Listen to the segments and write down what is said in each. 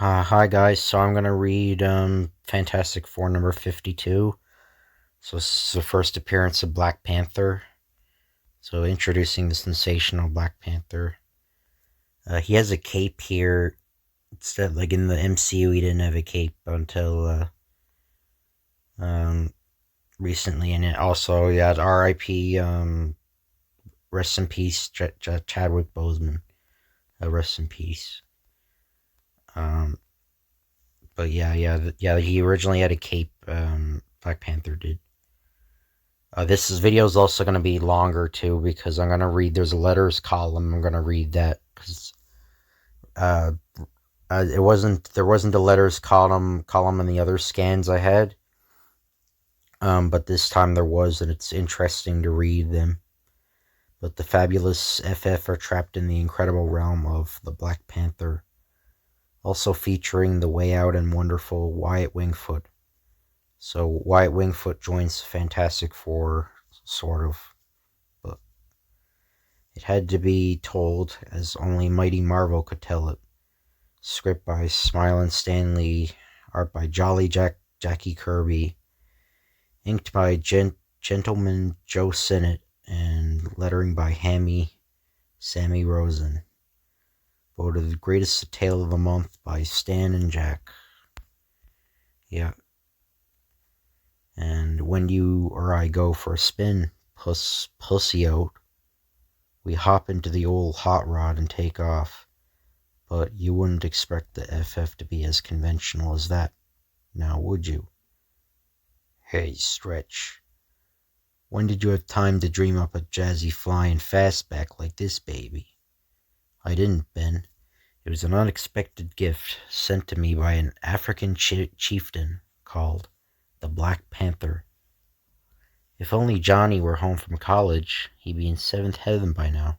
Hi guys, so I'm gonna read Fantastic Four number 52. So this is the first appearance of Black Panther. So introducing the sensational Black Panther. He has a cape here. It's that, like, in the MCU, he didn't have a cape until um, recently, and it also, yeah, R.I.P. Rest in peace, Chadwick Boseman. Rest in peace. Um, but yeah, he originally had a cape. Black Panther did. This video is also going to be longer too because I'm going to read. There's a letters column. I'm going to read that because uh, there wasn't a letters column in the other scans I had. But this time there was, and it's interesting to read them. But the fabulous FF are trapped in the incredible realm of the Black Panther, also featuring the way out and wonderful Wyatt Wingfoot. So Wyatt Wingfoot joins Fantastic Four, sort of. But it had to be told as only Mighty Marvel could tell it. Script by Smilin' Stanley, art by Jackie Kirby, inked by Gentleman Joe Sinnott, and lettering by Sammy Rosen. Voted the greatest tale of the month by Stan and Jack. Yeah. And when you or I go for a spin, pussy out, we hop into the old hot rod and take off. But you wouldn't expect the FF to be as conventional as that, now would you? Hey, Stretch. When did you have time to dream up a jazzy flying fastback like this, baby? I didn't, Ben. It was an unexpected gift sent to me by an African chieftain called the Black Panther. If only Johnny were home from college, he'd be in seventh heaven by now.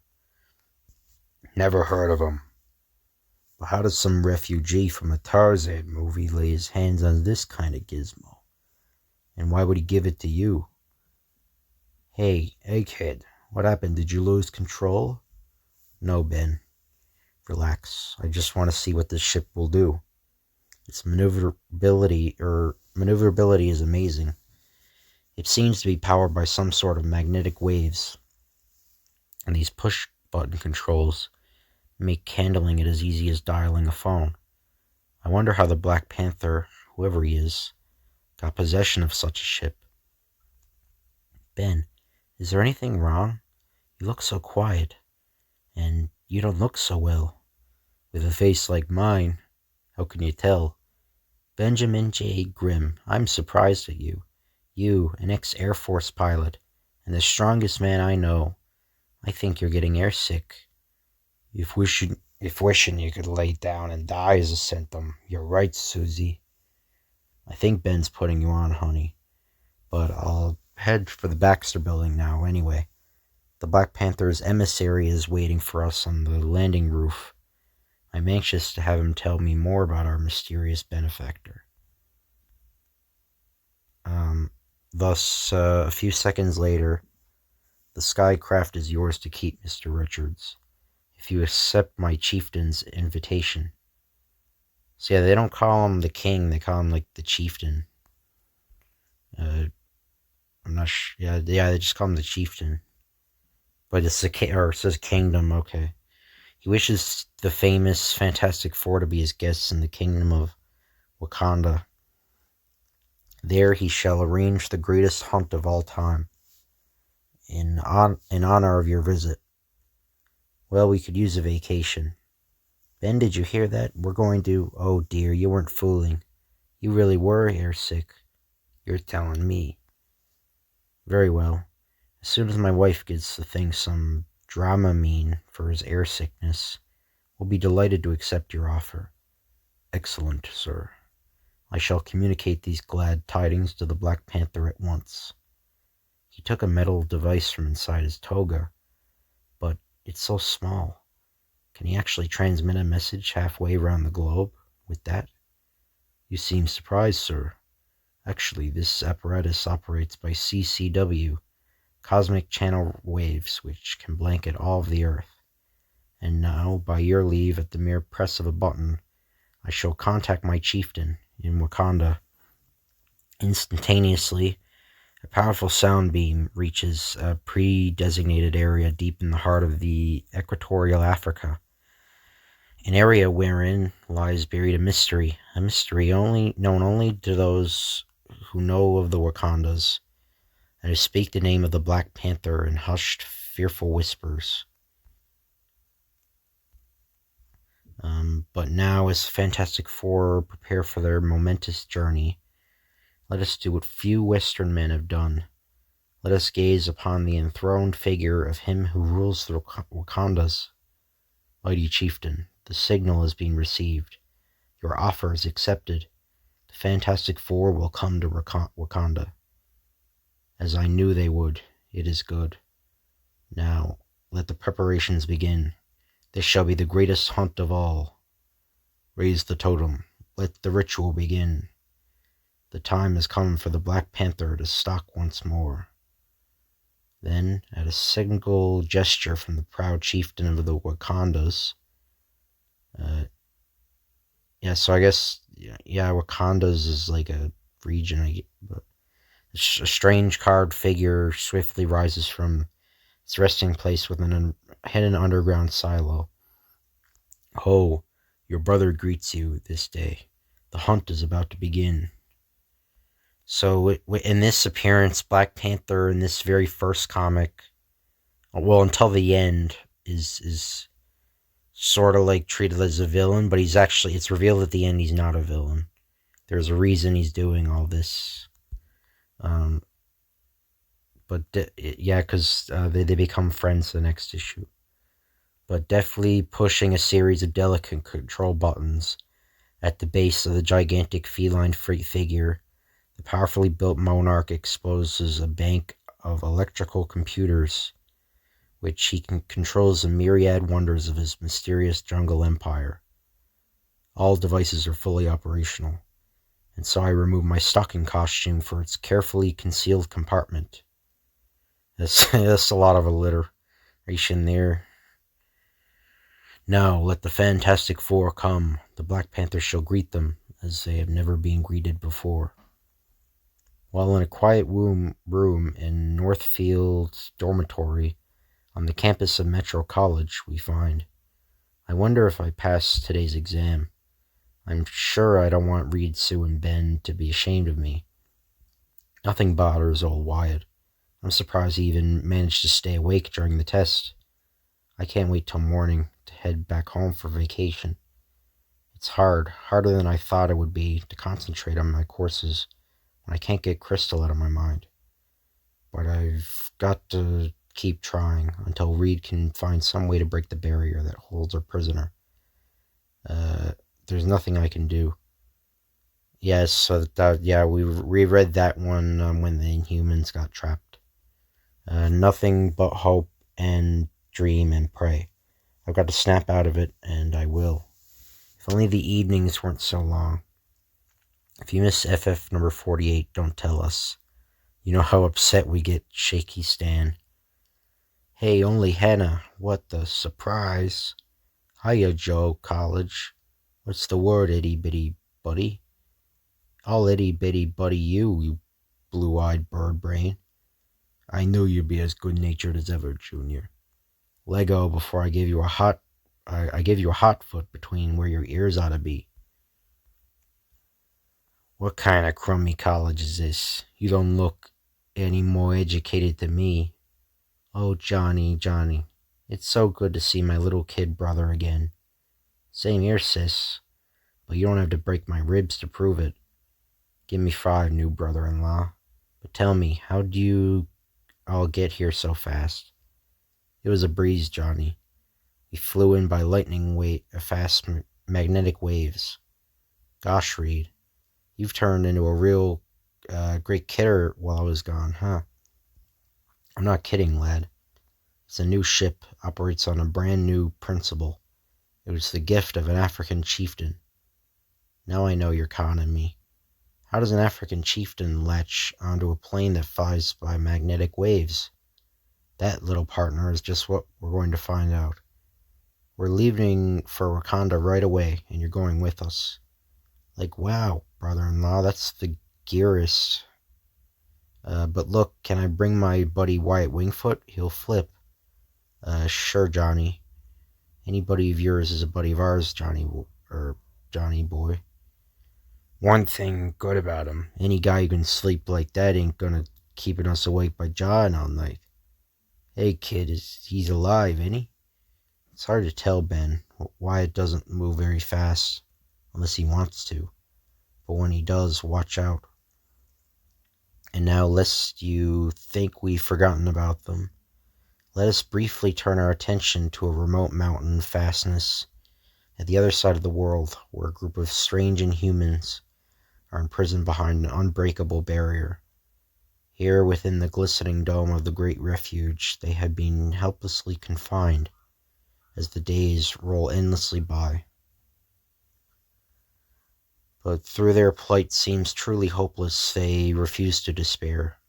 Never heard of him. But how does some refugee from a Tarzan movie lay his hands on this kind of gizmo? And why would he give it to you? Hey, egghead, what happened? Did you lose control? No, Ben. Relax. I just want to see what this ship will do. Its maneuverability is amazing. It seems to be powered by some sort of magnetic waves, and these push-button controls make handling it as easy as dialing a phone. I wonder how the Black Panther, whoever he is, got possession of such a ship. Ben, is there anything wrong? You look so quiet, and you don't look so well. With a face like mine, how can you tell? Benjamin J. Grimm, I'm surprised at you. You, an ex-Air Force pilot, and the strongest man I know. I think you're getting airsick. If wishing you could lay down and die is a symptom, you're right, Susie. I think Ben's putting you on, honey. But I'll head for the Baxter building now, anyway. The Black Panther's emissary is waiting for us on the landing roof. I'm anxious to have him tell me more about our mysterious benefactor. Thus, a few seconds later, the Skycraft is yours to keep, Mr. Richards, if you accept my chieftain's invitation. So yeah, they don't call him the king, they call him, like, the chieftain. I'm not sure. Yeah, they just call him the chieftain. But it's it says kingdom, okay. He wishes the famous Fantastic Four to be his guests in the kingdom of Wakanda. There he shall arrange the greatest hunt of all time, in honor of your visit. Well, we could use a vacation. Ben, did you hear that? We're going to... Oh dear, you weren't fooling. You really were airsick. You're telling me. Very well. As soon as my wife gets the thing some Dramamine for his air sickness, we'll be delighted to accept your offer. Excellent, sir. I shall communicate these glad tidings to the Black Panther at once. He took a metal device from inside his toga, but it's so small. Can he actually transmit a message halfway around the globe with that? You seem surprised, sir. Actually, this apparatus operates by CCW, cosmic channel waves, which can blanket all of the Earth. And now, by your leave, at the mere press of a button, I shall contact my chieftain in Wakanda. Instantaneously, a powerful sound beam reaches a pre-designated area deep in the heart of the equatorial Africa, an area wherein lies buried a mystery known only to those who know of the Wakandas, and who speak the name of the Black Panther in hushed, fearful whispers. But now, as Fantastic Four prepare for their momentous journey, let us do what few Western men have done. Let us gaze upon the enthroned figure of him who rules the Wakandas. Mighty chieftain, the signal has been received. Your offer is accepted. The Fantastic Four will come to Wakanda. As I knew they would, it is good. Now, let the preparations begin. This shall be the greatest hunt of all. Raise the totem. Let the ritual begin. The time has come for the Black Panther to stalk once more. Then, at a single gesture from the proud chieftain of the Wakandas, so I guess, Wakandas is like a region, but a strange carved figure swiftly rises from its resting place within a hidden underground silo. Ho, your brother greets you this day. The hunt is about to begin. So in this appearance, Black Panther in this very first comic, well, until the end, is sort of like treated as a villain, but it's revealed at the end he's not a villain. There's a reason he's doing all this. Because they become friends the next issue. But deftly pushing a series of delicate control buttons at the base of the gigantic feline figure, the powerfully built monarch exposes a bank of electrical computers, which he controls the myriad wonders of his mysterious jungle empire. All devices are fully operational, and so I remove my stocking costume for its carefully concealed compartment. That's a lot of alliteration there. Now let the Fantastic Four come. The Black Panther shall greet them as they have never been greeted before. While in a quiet room in Northfield's dormitory on the campus of Metro College, we find, I wonder if I pass today's exam. I'm sure I don't want Reed, Sue, and Ben to be ashamed of me. Nothing bothers old Wyatt. I'm surprised he even managed to stay awake during the test. I can't wait till morning to head back home for vacation. It's harder than I thought it would be to concentrate on my courses when I can't get Crystal out of my mind. But I've got to keep trying until Reed can find some way to break the barrier that holds her prisoner. There's nothing I can do. Yes, so we reread that one when the Inhumans got trapped. Nothing but hope and dream and pray. I've got to snap out of it, and I will. If only the evenings weren't so long. If you miss FF number 48, don't tell us. You know how upset we get, Shaky Stan. Hey, only Hannah. What the surprise. Hiya, Joe, college. What's the word, itty-bitty buddy? All itty-bitty buddy you blue-eyed bird brain. I knew you'd be as good-natured as ever, Junior. Lego before I give you a hot foot between where your ears ought to be. What kind of crummy college is this? You don't look any more educated than me. Oh, Johnny, it's so good to see my little kid brother again. Same here, sis, but you don't have to break my ribs to prove it. Give me 5, new brother-in-law. But tell me, how'd you all get here so fast? It was a breeze, Johnny. We flew in by fast magnetic waves. Gosh, Reed, you've turned into a real great kidder while I was gone, huh? I'm not kidding, lad. It's a new ship, operates on a brand new principle. It was the gift of an African chieftain. Now I know you're conning me. How does an African chieftain latch onto a plane that flies by magnetic waves? That, little partner, is just what we're going to find out. We're leaving for Wakanda right away, and you're going with us. Like, wow, brother-in-law, that's the gearest. But look, can I bring my buddy Wyatt Wingfoot? He'll flip. Sure, Johnny. Any buddy of yours is a buddy of ours, Johnny boy. One thing good about him, any guy who can sleep like that ain't gonna keeping us awake by jawing all night. Hey, kid, he's alive, ain't he? It's hard to tell, Ben. Wyatt doesn't move very fast, unless he wants to. But when he does, watch out. And now, lest you think we've forgotten about them, let us briefly turn our attention to a remote mountain fastness at the other side of the world, where a group of strange Inhumans are imprisoned behind an unbreakable barrier. Here, within the glistening dome of the great refuge, they have been helplessly confined as the days roll endlessly by. But though their plight seems truly hopeless, they refuse to despair.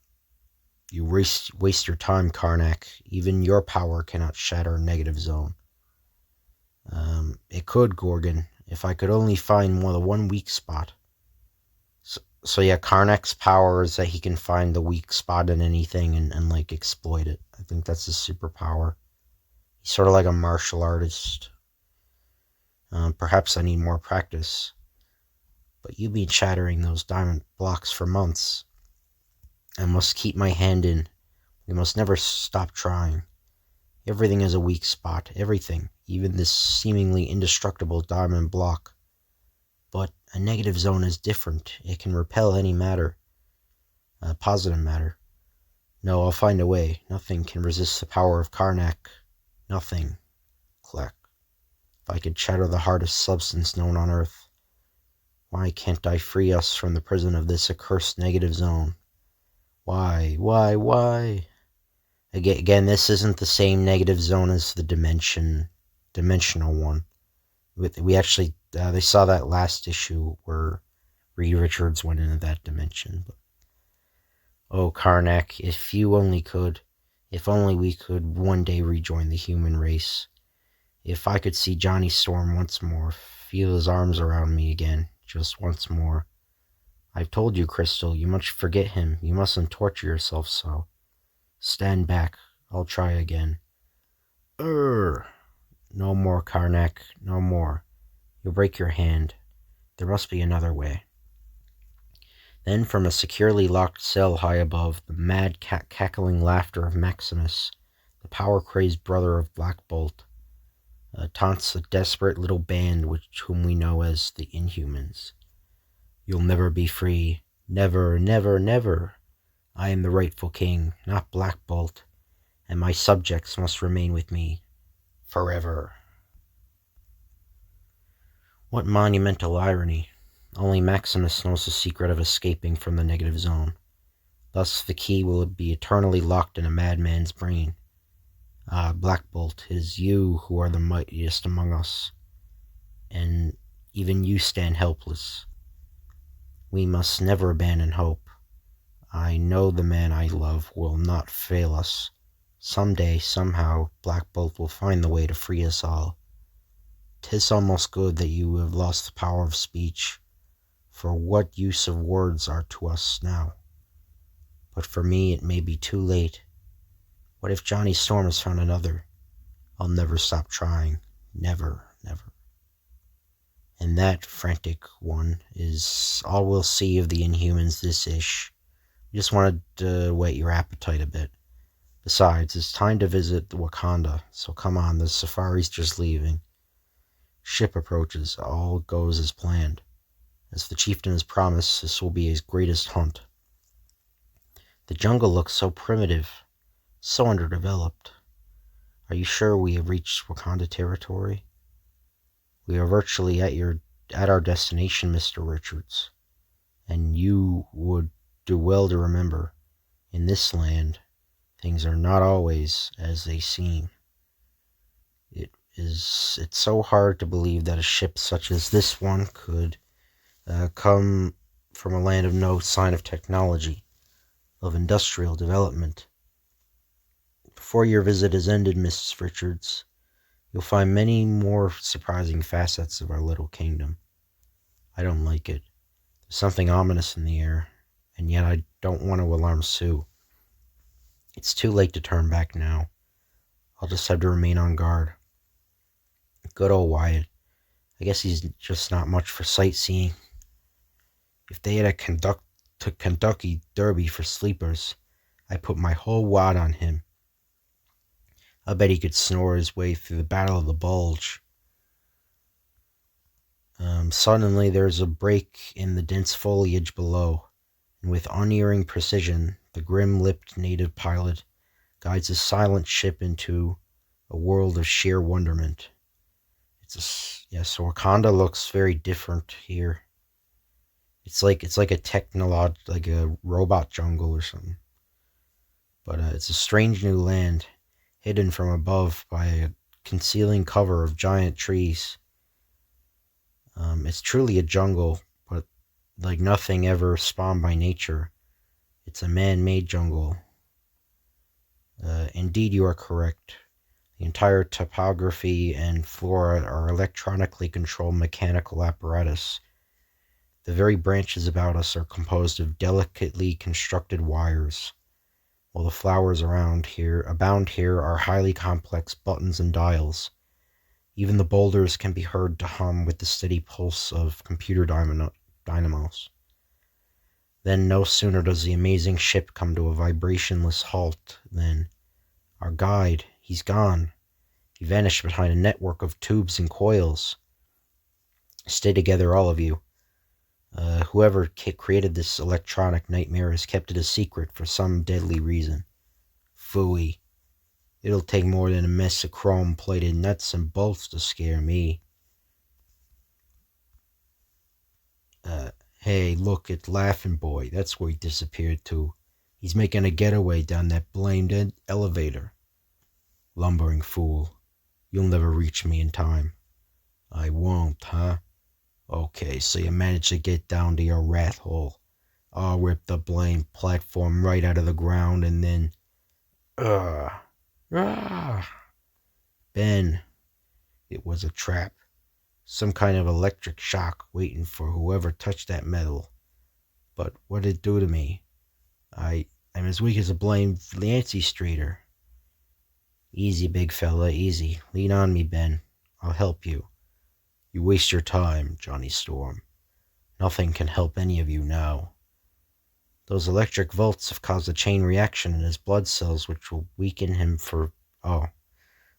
You waste your time, Karnak. Even your power cannot shatter a negative zone. It could, Gorgon, if I could only find the one weak spot. So yeah, Karnak's power is that he can find the weak spot in anything and like exploit it. I think that's his superpower. He's sort of like a martial artist. Perhaps I need more practice. But you've been shattering those diamond blocks for months. I must keep my hand in. We must never stop trying. Everything is a weak spot. Everything. Even this seemingly indestructible diamond block. But a negative zone is different. It can repel any matter. Positive matter. No, I'll find a way. Nothing can resist the power of Karnak. Nothing. Clack. If I could shatter the hardest substance known on Earth, why can't I free us from the prison of this accursed negative zone? Why? Again, this isn't the same negative zone as the dimensional one. We actually, they saw that last issue where Reed Richards went into that dimension. But, oh, Karnak, if only we could one day rejoin the human race. If I could see Johnny Storm once more, feel his arms around me again, just once more. I've told you, Crystal, you must forget him. You mustn't torture yourself so. Stand back. I'll try again. No more, Karnak, no more. You'll break your hand. There must be another way. Then from a securely locked cell high above, the mad cackling laughter of Maximus, the power-crazed brother of Black Bolt, taunts the desperate little band whom we know as the Inhumans. You'll never be free. Never, never, never. I am the rightful king, not Black Bolt, and my subjects must remain with me forever. What monumental irony. Only Maximus knows the secret of escaping from the negative zone. Thus the key will be eternally locked in a madman's brain. Ah, Black Bolt, it is you who are the mightiest among us, and even you stand helpless. We must never abandon hope. I know the man I love will not fail us. Someday, somehow, Black Bolt will find the way to free us all. 'Tis almost good that you have lost the power of speech, for what use of words are to us now? But for me it may be too late. What if Johnny Storm has found another? I'll never stop trying. Never, never. And that, frantic one, is all we'll see of the Inhumans this ish. We just wanted to whet your appetite a bit. Besides, it's time to visit Wakanda, so come on, the safari's just leaving. Ship approaches, all goes as planned. As the chieftain has promised, this will be his greatest hunt. The jungle looks so primitive, so underdeveloped. Are you sure we have reached Wakanda territory? We are virtually at our destination, Mr. Richards. And you would do well to remember, in this land, things are not always as they seem. It's so hard to believe that a ship such as this one could come from a land of no sign of technology, of industrial development. Before your visit is ended, Mrs. Richards, You'll find many more surprising facets of our little kingdom. I don't like it. There's something ominous in the air, and yet I don't want to alarm Sue. It's too late to turn back now. I'll just have to remain on guard. Good old Wyatt. I guess he's just not much for sightseeing. If they had a Kentucky Derby for sleepers, I'd put my whole wad on him. I bet he could snore his way through the Battle of the Bulge. Suddenly, there's a break in the dense foliage below, and with unerring precision, the grim-lipped native pilot guides his silent ship into a world of sheer wonderment. So Wakanda looks very different here. It's like like a robot jungle or something. But it's a strange new land, hidden from above by a concealing cover of giant trees. It's truly a jungle, but like nothing ever spawned by nature. It's a man-made jungle. Indeed, you are correct. The entire topography and flora are electronically controlled mechanical apparatus. The very branches about us are composed of delicately constructed wires, while the flowers abound here are highly complex buttons and dials. Even the boulders can be heard to hum with the steady pulse of computer dynamos. Then no sooner does the amazing ship come to a vibrationless halt than our guide, he's gone. He vanished behind a network of tubes and coils. Stay together, all of you. Whoever created this electronic nightmare has kept it a secret for some deadly reason. Phooey. It'll take more than a mess of chrome-plated nuts and bolts to scare me. Hey, look, it's Laughing Boy. That's where he disappeared to. He's making a getaway down that blamed elevator. Lumbering fool. You'll never reach me in time. I won't, huh? Okay, so you managed to get down to your rat hole. I'll rip the blamed platform right out of the ground and then... Ben, it was a trap. Some kind of electric shock waiting for whoever touched that metal. But what'd it do to me? I'm as weak as a blamed Yancey Streeter. Easy, big fella, easy. Lean on me, Ben. I'll help you. You waste your time, Johnny Storm. Nothing can help any of you now. Those electric volts have caused a chain reaction in his blood cells which will weaken him for...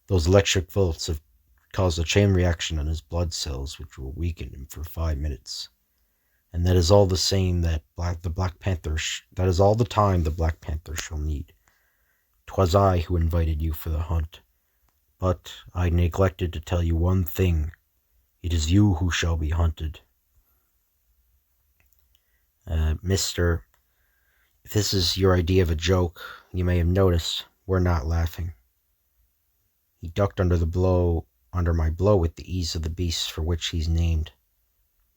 Those electric volts have caused a chain reaction in his blood cells which will weaken him for 5 minutes. And that is all the same that the Black Panther... that is all the time the Black Panther shall need. 'Twas I who invited you for the hunt. But I neglected to tell you one thing. It is you who shall be hunted. Mister, if this is your idea of a joke, you may have noticed we're not laughing. He ducked under my blow with the ease of the beast for which he's named.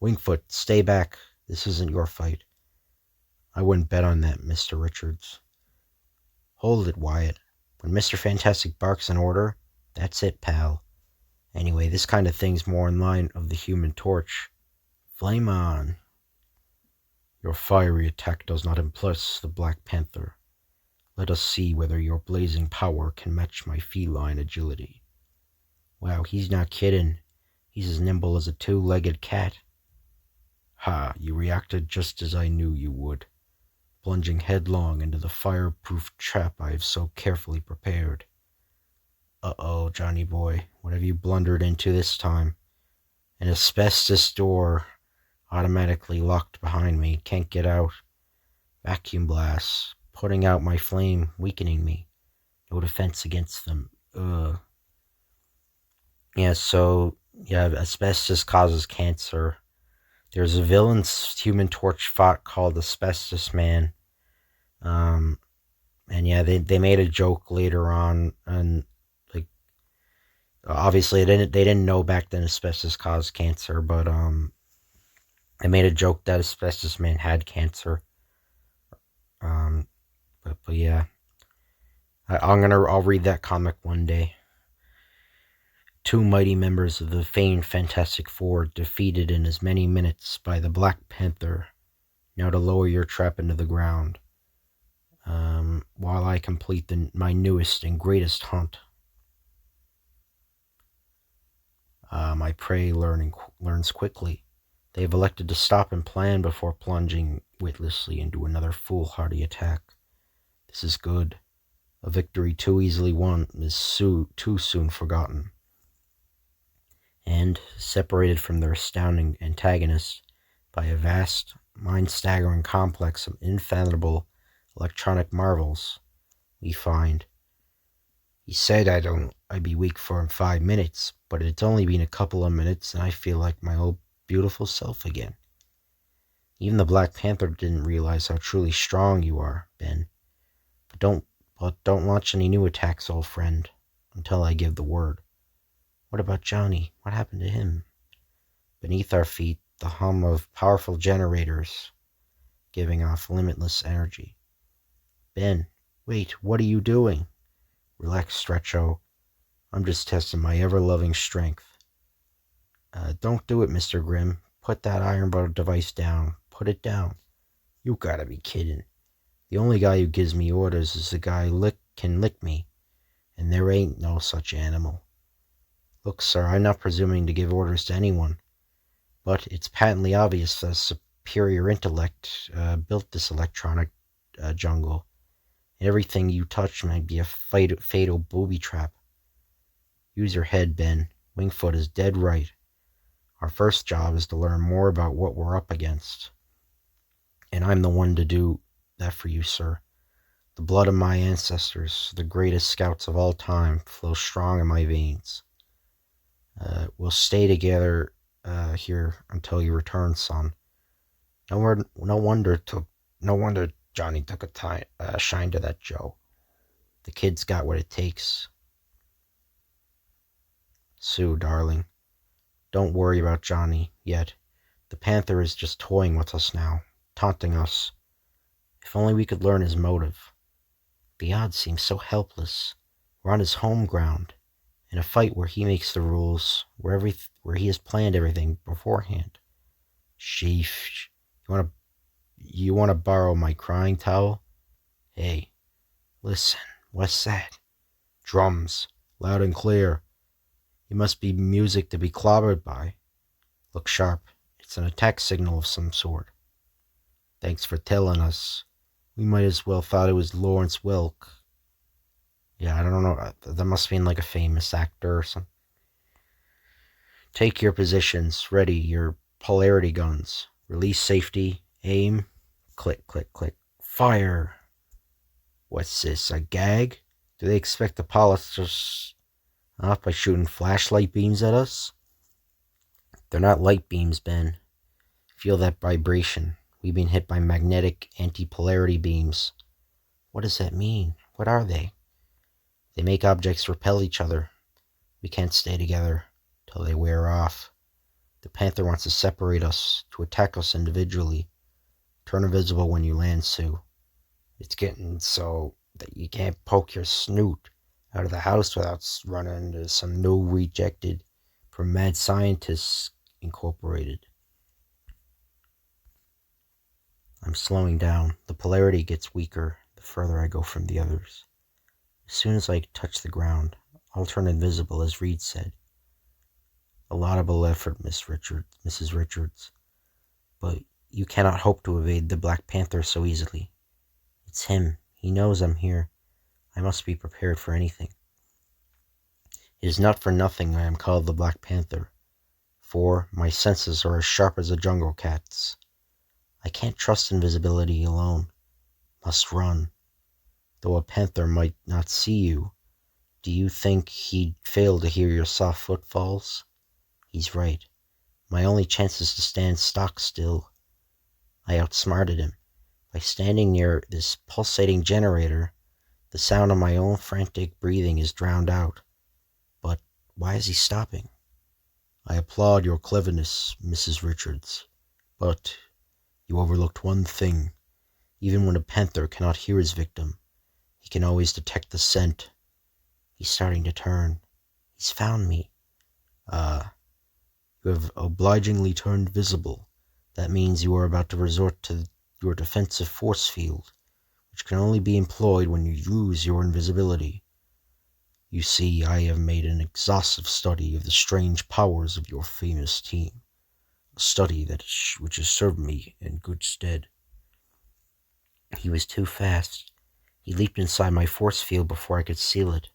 Wingfoot, stay back. This isn't your fight. I wouldn't bet on that, Mr. Richards. Hold it, Wyatt. When Mr. Fantastic barks an order, that's it, pal. Anyway, this kind of thing's more in line of the Human Torch. Flame on. Your fiery attack does not impress the Black Panther. Let us see whether your blazing power can match my feline agility. Wow, he's not kidding. He's as nimble as a two-legged cat. Ha, you reacted just as I knew you would, plunging headlong into the fireproof trap I have so carefully prepared. Uh-oh, Johnny boy, what have you blundered into this time? An asbestos door automatically locked behind me, can't get out. Vacuum blasts, putting out my flame, weakening me. No defense against them. Asbestos causes cancer. There's a villain's Human Torch fought called Asbestos Man. They made a joke later on, and obviously they didn't know back then asbestos caused cancer, but they made a joke that Asbestos Man had cancer. But yeah, I'll read that comic one day. Two mighty members of the famed Fantastic Four defeated in as many minutes by the Black Panther. Now to lower your trap into the ground, while I complete my newest and greatest hunt. My prey learns quickly. They have elected to stop and plan before plunging witlessly into another foolhardy attack. This is good. A victory too easily won is too soon forgotten. And, separated from their astounding antagonists by a vast, mind-staggering complex of infathomable electronic marvels, we find. He said I'd be weak for 5 minutes, but it's only been a couple of minutes and I feel like my old beautiful self again. Even the Black Panther didn't realize how truly strong you are, Ben. But don't launch any new attacks, old friend, until I give the word. What about Johnny? What happened to him? Beneath our feet, the hum of powerful generators giving off limitless energy. Ben, wait, what are you doing? Relax, Stretcho. I'm just testing my ever-loving strength. Don't do it, Mr. Grimm. Put that iron bar device down. Put it down. You gotta be kidding. The only guy who gives me orders is the guy can lick me, and there ain't no such animal. Look, sir, I'm not presuming to give orders to anyone, but it's patently obvious that superior intellect built this electronic jungle. Everything you touch might be a fatal booby trap. Use your head, Ben. Wingfoot is dead right. Our first job is to learn more about what we're up against. And I'm the one to do that for you, sir. The blood of my ancestors, the greatest scouts of all time, flows strong in my veins. We'll stay together here until you return, son. No wonder Johnny took a shine to that Joe. The kid's got what it takes. Sue, darling, don't worry about Johnny yet. The Panther is just toying with us now, taunting us. If only we could learn his motive. The odds seem so helpless. We're on his home ground, in a fight where he makes the rules, where he has planned everything beforehand. Sheesh. You wanna borrow my crying towel? Hey, listen, what's that? Drums, loud and clear. It must be music to be clobbered by. Look sharp. It's an attack signal of some sort. Thanks for telling us. We might as well thought it was Lawrence Welk. Yeah, I don't know. That must mean like a famous actor or something. Take your positions. Ready. Your polarity guns. Release safety. Aim. Click, click, click. Fire. What's this, a gag? Do they expect to polish us off by shooting flashlight beams at us? They're not light beams, Ben. Feel that vibration. We've been hit by magnetic anti-polarity beams. What does that mean? What are they? They make objects repel each other. We can't stay together till they wear off. The Panther wants to separate us, to attack us individually. Turn invisible when you land, Sue. It's getting so that you can't poke your snoot out of the house without running into some new rejected from Mad Scientists Incorporated. I'm slowing down. The polarity gets weaker the further I go from the others. As soon as I touch the ground, I'll turn invisible, as Reed said. A laudable effort, Mrs. Richards, but you cannot hope to evade the Black Panther so easily. It's him. He knows I'm here. I must be prepared for anything. It is not for nothing I am called the Black Panther, for my senses are as sharp as a jungle cat's. I can't trust invisibility alone. Must run. Though a panther might not see you, do you think he'd fail to hear your soft footfalls? He's right. My only chance is to stand stock still. I outsmarted him. By standing near this pulsating generator, the sound of my own frantic breathing is drowned out. But why is he stopping? I applaud your cleverness, Mrs. Richards, but you overlooked one thing. Even when a panther cannot hear his victim, he can always detect the scent. He's starting to turn. He's found me. Ah, you have obligingly turned visible. That means you are about to resort to your defensive force field, which can only be employed when you lose your invisibility. You see, I have made an exhaustive study of the strange powers of your famous team, a study which has served me in good stead. He was too fast. He leaped inside my force field before I could seal it.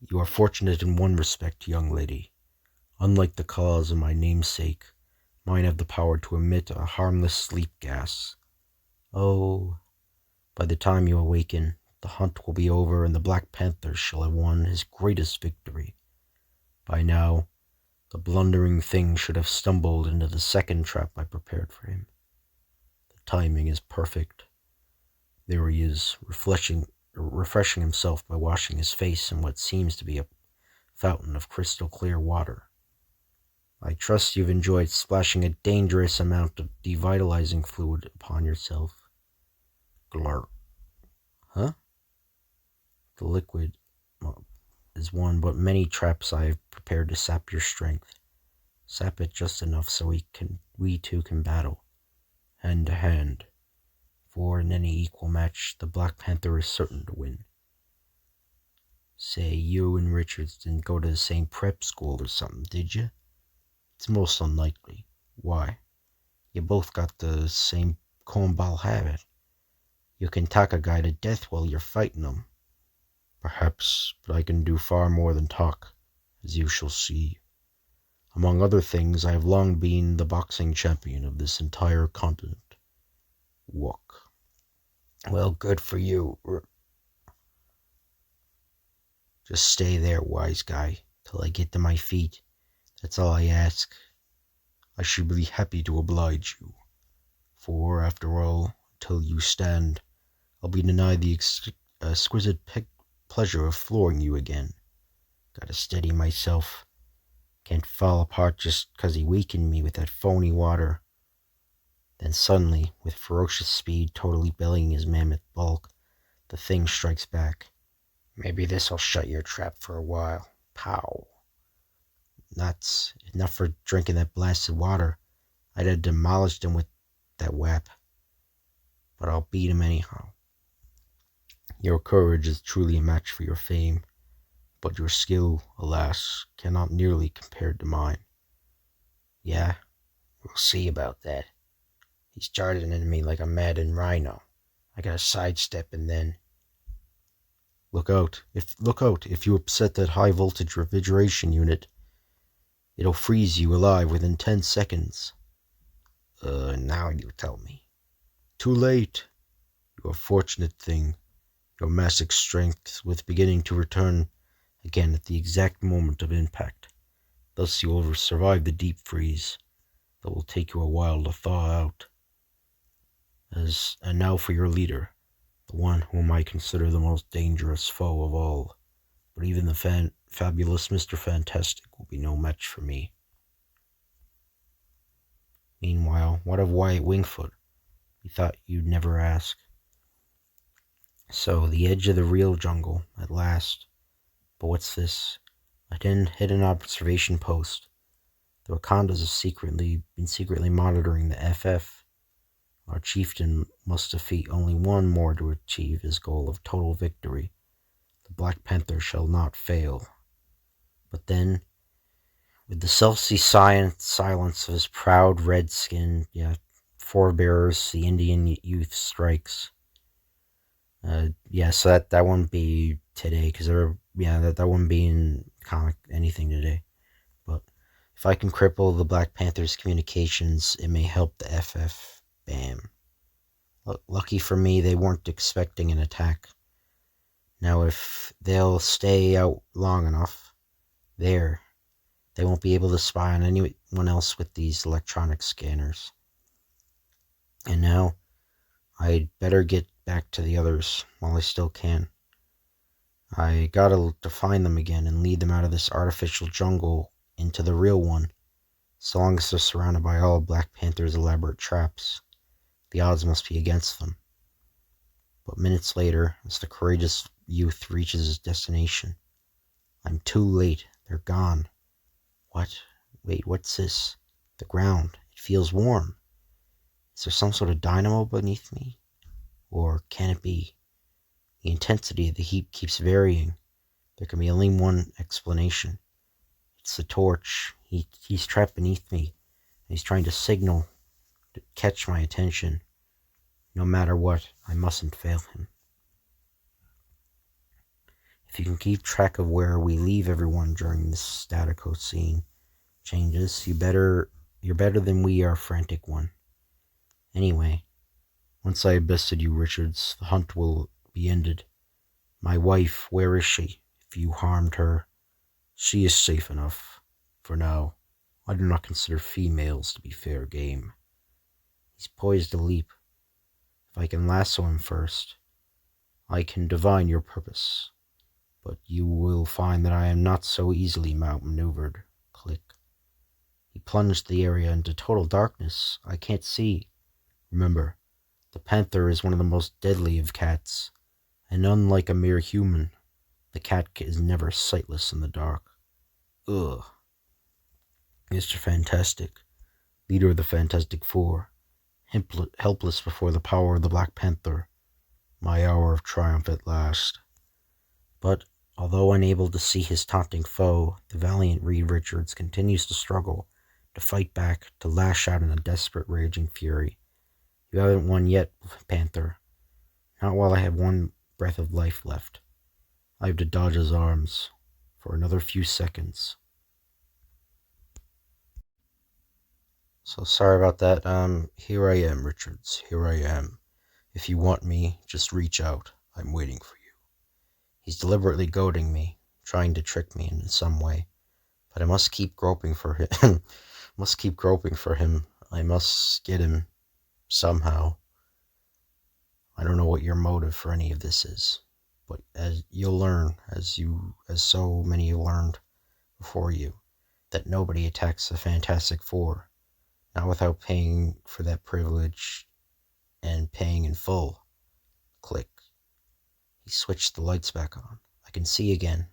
You are fortunate in one respect, young lady. Unlike the cause of my namesake, mine have the power to emit a harmless sleep gas. Oh, by the time you awaken, the hunt will be over and the Black Panther shall have won his greatest victory. By now, the blundering thing should have stumbled into the second trap I prepared for him. The timing is perfect. There he is, refreshing himself by washing his face in what seems to be a fountain of crystal clear water. I trust you've enjoyed splashing a dangerous amount of devitalizing fluid upon yourself. Glurp. Huh? The liquid is one but many traps I have prepared to sap your strength. Sap it just enough so we two can battle, hand to hand. For in any equal match, the Black Panther is certain to win. Say, you and Richards didn't go to the same prep school or something, did you? It's most unlikely. Why? You both got the same cornball habit. You can talk a guy to death while you're fighting him. Perhaps, but I can do far more than talk, as you shall see. Among other things, I have long been the boxing champion of this entire continent. Walk. Well, good for you. Just stay there, wise guy, till I get to my feet. That's all I ask. I should be happy to oblige you. For, after all, till you stand, I'll be denied the exquisite pleasure of flooring you again. Gotta steady myself. Can't fall apart just 'cause he weakened me with that phony water. Then suddenly, with ferocious speed totally bellying his mammoth bulk, the thing strikes back. Maybe this'll shut your trap for a while. Pow. Nuts. Enough for drinking that blasted water. I'd have demolished him with that whap. But I'll beat him anyhow. Your courage is truly a match for your fame, but your skill, alas, cannot nearly compare to mine. Yeah, we'll see about that. He's charging into me like a maddened rhino. I gotta sidestep and then... Look out. If you upset that high voltage refrigeration unit, it'll freeze you alive within 10 seconds. Now you tell me. Too late. You fortunate thing. Your massive strength was beginning to return again at the exact moment of impact. Thus you will survive the deep freeze that will take you a while to thaw out. And now for your leader, the one whom I consider the most dangerous foe of all. But even the fabulous Mr. Fantastic will be no match for me. Meanwhile, what of Wyatt Wingfoot? We thought you'd never ask. So, the edge of the real jungle, at last. But what's this? A hidden observation post. The Wakandas have been secretly monitoring the FF. Our chieftain must defeat only one more to achieve his goal of total victory. The Black Panther shall not fail. But then, with the stealthy silence of his proud red-skinned forebears, the Indian youth strikes. So that wouldn't be today, because that wouldn't be in comic anything today. But if I can cripple the Black Panther's communications, it may help the FF. Bam. Lucky for me, they weren't expecting an attack. Now, if they'll stay out long enough, they won't be able to spy on anyone else with these electronic scanners. And now, I'd better get back to the others while I still can. I gotta find them again and lead them out of this artificial jungle into the real one. So long as they're surrounded by all Black Panther's elaborate traps, the odds must be against them. But minutes later, as the courageous youth reaches his destination, I'm too late. They're gone. What? Wait, what's this? The ground. It feels warm. Is there some sort of dynamo beneath me? Or can it be? The intensity of the heat keeps varying. There can be only one explanation. It's the torch. He's trapped beneath me, and he's trying to signal to catch my attention. No matter what, I mustn't fail him. If you can keep track of where we leave everyone during this statico scene changes, you're better than we are, frantic one. Anyway, once I have bested you, Richards, the hunt will be ended. My wife, where is she? If you harmed her, she is safe enough. For now, I do not consider females to be fair game. He's poised to leap. If I can lasso him first, I can divine your purpose. But you will find that I am not so easily outmaneuvered. Click. He plunged the area into total darkness. I can't see. Remember, the Panther is one of the most deadly of cats, and unlike a mere human, the cat is never sightless in the dark. Ugh. Mr. Fantastic, leader of the Fantastic Four, helpless before the power of the Black Panther, my hour of triumph at last. But, although unable to see his taunting foe, the valiant Reed Richards continues to struggle, to fight back, to lash out in a desperate, raging fury. You haven't won yet, Panther. Not while I have one breath of life left. I have to dodge his arms for another few seconds. So sorry about that. Here I am, Richards. Here I am. If you want me, just reach out. I'm waiting for you. He's deliberately goading me, trying to trick me in some way. But I must keep groping for him. I must get him somehow. I don't know what your motive for any of this is, but as you'll learn, as so many have learned before you, that nobody attacks the Fantastic Four, not without paying for that privilege and paying in full. Click. He switched the lights back on. I can see again.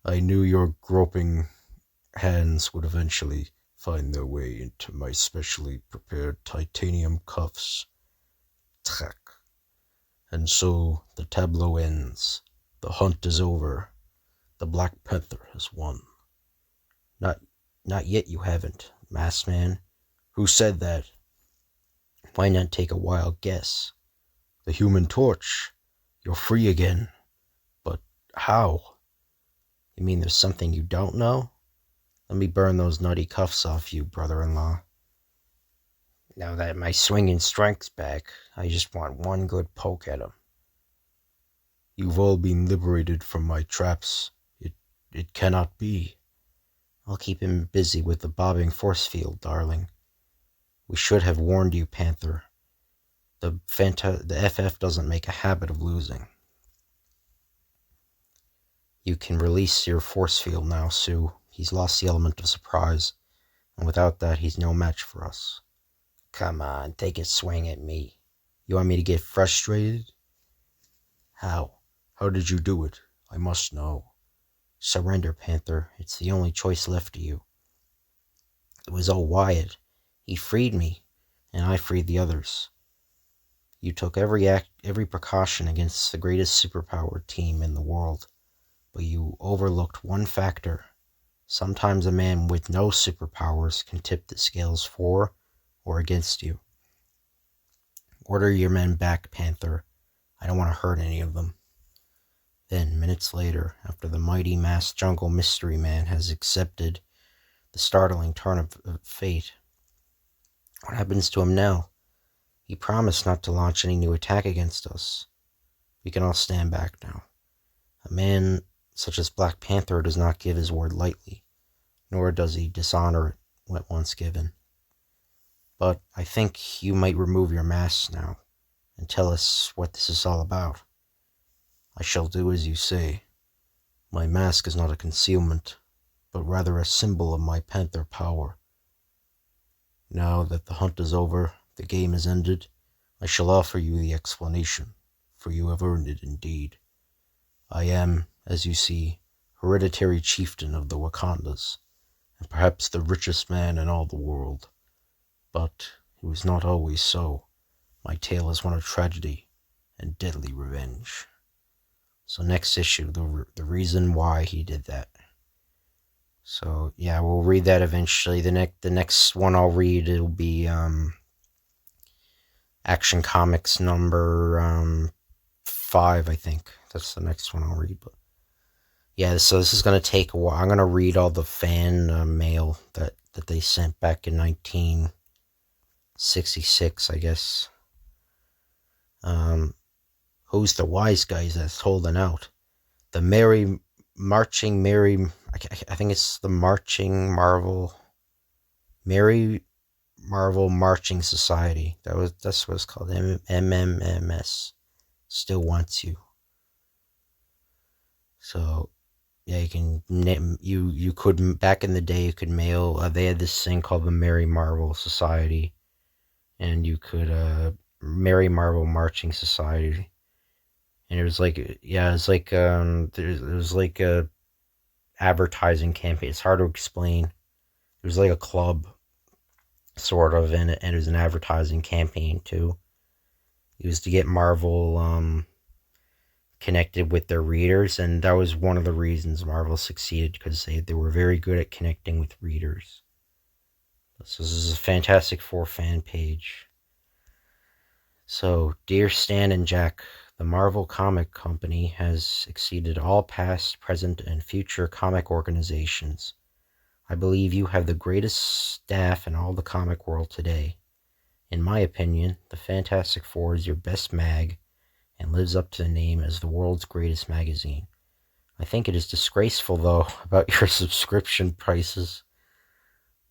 I knew your groping hands would eventually find their way into my specially prepared titanium cuffs. Track. And so the tableau ends. The hunt is over. The Black Panther has won. Not yet, you haven't, Masked Man. Who said that? Why not take a wild guess? The Human Torch. You're free again. But how? You mean there's something you don't know? Let me burn those nutty cuffs off you, brother-in-law. Now that my swinging strength's back, I just want one good poke at him. You've all been liberated from my traps. It cannot be. I'll keep him busy with the bobbing force field, darling. We should have warned you, Panther. The FF doesn't make a habit of losing. You can release your force field now, Sue. He's lost the element of surprise, and without that, he's no match for us. Come on, take a swing at me. You want me to get frustrated? How? How did you do it? I must know. Surrender, Panther. It's the only choice left to you. It was old Wyatt. He freed me, and I freed the others. You took every precaution against the greatest superpowered team in the world, but you overlooked one factor. Sometimes a man with no superpowers can tip the scales for or against you. Order your men back, Panther. I don't want to hurt any of them. Then, minutes later, after the mighty masked jungle mystery man has accepted the startling turn of fate, what happens to him now? He promised not to launch any new attack against us. We can all stand back now. A man such as Black Panther does not give his word lightly, nor does he dishonor it once given. But I think you might remove your mask now and tell us what this is all about. I shall do as you say. My mask is not a concealment, but rather a symbol of my Panther power. Now that the hunt is over, the game is ended, I shall offer you the explanation, for you have earned it indeed. I am, as you see, hereditary chieftain of the Wakandas, and perhaps the richest man in all the world. But it was not always so. My tale is one of tragedy and deadly revenge. So next issue, the reason why he did that. So yeah, we'll read that eventually. The next one I'll read, it'll be Action Comics number 5, I think. That's the next one I'll read. But yeah, so this is gonna take a while. I'm gonna read all the fan mail that they sent back in 1966, I guess. Who's the wise guys that's holding out? The I think it's the Merry Marvel Marching Society. That's what it's called. MMMS. Still wants you. So yeah, you could, back in the day, you could mail. They had this thing called the Merry Marvel Society, and you could Merry Marvel Marching Society, and it was like, yeah, it's like it was like a advertising campaign. It's hard to explain. It was like a club, sort of, and it was an advertising campaign too. It was to get Marvel connected with their readers, and that was one of the reasons Marvel succeeded, because they were very good at connecting with readers. So this is a Fantastic Four fan page. So, dear Stan and Jack, the Marvel Comic Company has exceeded all past, present, and future comic organizations. I believe you have the greatest staff in all the comic world today. In my opinion, the Fantastic Four is your best mag and lives up to the name as the world's greatest magazine. I think it is disgraceful, though, about your subscription prices.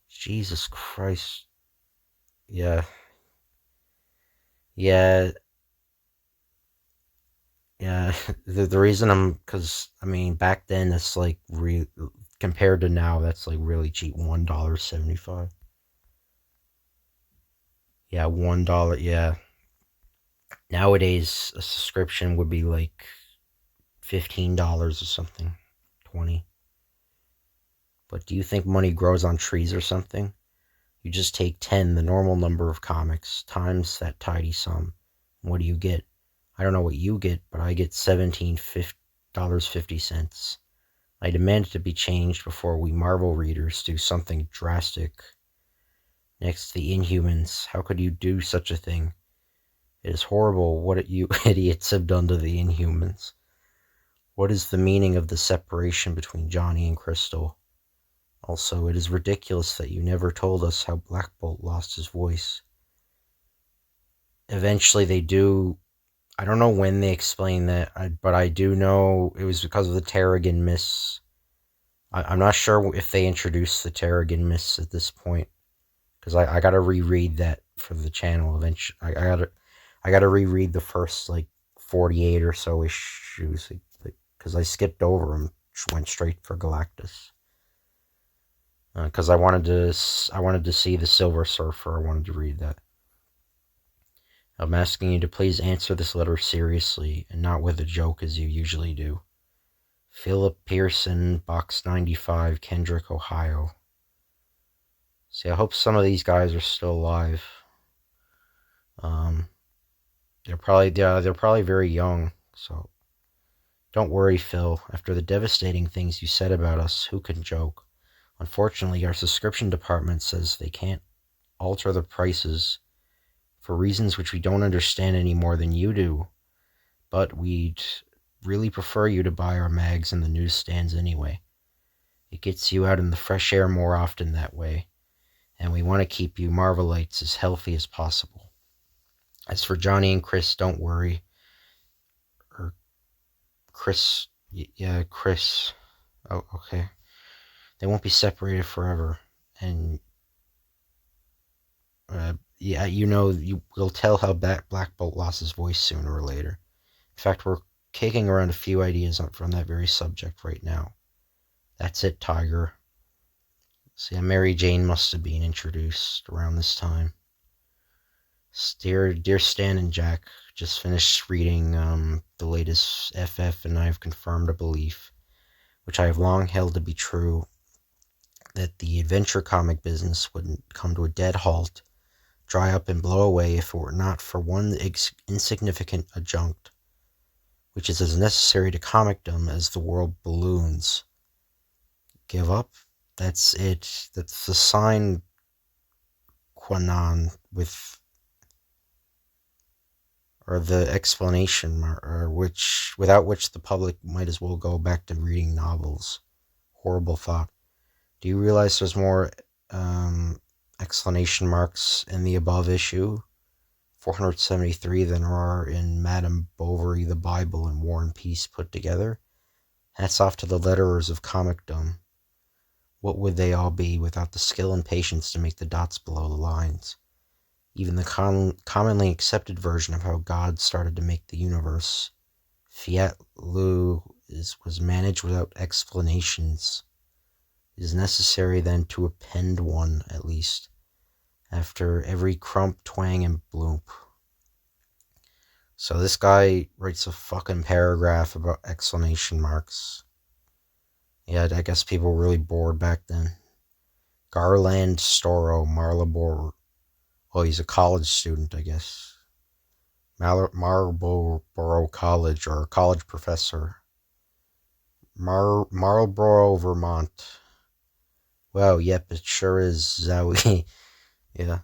Jesus Christ. Yeah. Yeah. Yeah. The reason because, I mean, back then, that's like, compared to now, that's like really cheap. $1.75. Yeah, $1. Yeah. Nowadays, a subscription would be like $15 or something. 20. But do you think money grows on trees or something? You just take 10, the normal number of comics, times that tidy sum. What do you get? I don't know what you get, but I get $17.50. I demand it to be changed before we Marvel readers do something drastic. Next, the Inhumans. How could you do such a thing? It is horrible what you idiots have done to the Inhumans. What is the meaning of the separation between Johnny and Crystal? Also, it is ridiculous that you never told us how Black Bolt lost his voice. Eventually they do. I don't know when they explain that, but I do know it was because of the Terrigen Mists. I'm not sure if they introduced the Terrigen Mists at this point, because I gotta reread that for the channel eventually. I gotta reread the first like 48 or so issues, because I skipped over them, went straight for Galactus. Because I wanted to see the Silver Surfer. I wanted to read that. I'm asking you to please answer this letter seriously and not with a joke as you usually do. Philip Pearson, Box 95, Kendrick, Ohio. See, I hope some of these guys are still alive. They're probably very young. So don't worry, Phil. After the devastating things you said about us, who can joke? Unfortunately, our subscription department says they can't alter the prices for reasons which we don't understand any more than you do. But we'd really prefer you to buy our mags in the newsstands anyway. It gets you out in the fresh air more often that way, and we want to keep you Marvelites as healthy as possible. As for Johnny and Chris, don't worry. Or Chris, yeah, Chris. Oh, okay. They won't be separated forever, and yeah, you will tell how Black Bolt lost his voice sooner or later. In fact, we're kicking around a few ideas from that very subject right now. That's it, Tiger. See, Mary Jane must have been introduced around this time. Dear Stan and Jack, just finished reading the latest FF, and I have confirmed a belief. which I have long held to be true, that the adventure comic business would come to a dead halt, dry up and blow away if it were not for one insignificant adjunct, which is as necessary to comicdom as the world balloons. Give up? That's it. That's the sine qua non with, or the explanation, or which, without which the public might as well go back to reading novels. Horrible thought. Do you realize there's more exclamation marks in the above issue, 473, than there are in Madame Bovary, the Bible, and War and Peace put together? Hats off to the letterers of comicdom. What would they all be without the skill and patience to make the dots below the lines? Even the commonly accepted version of how God started to make the universe, Fiat Lux, was managed without explanations. It is necessary then to append one, at least, after every crump, twang, and bloop. So this guy writes a fucking paragraph about exclamation marks. Yeah, I guess people were really bored back then. Garland Storo Marlborough. Oh, he's a college student, I guess. Marlborough College, or a college professor. Marlborough, Vermont. Wow, yep, it sure is Zowie. Yeah.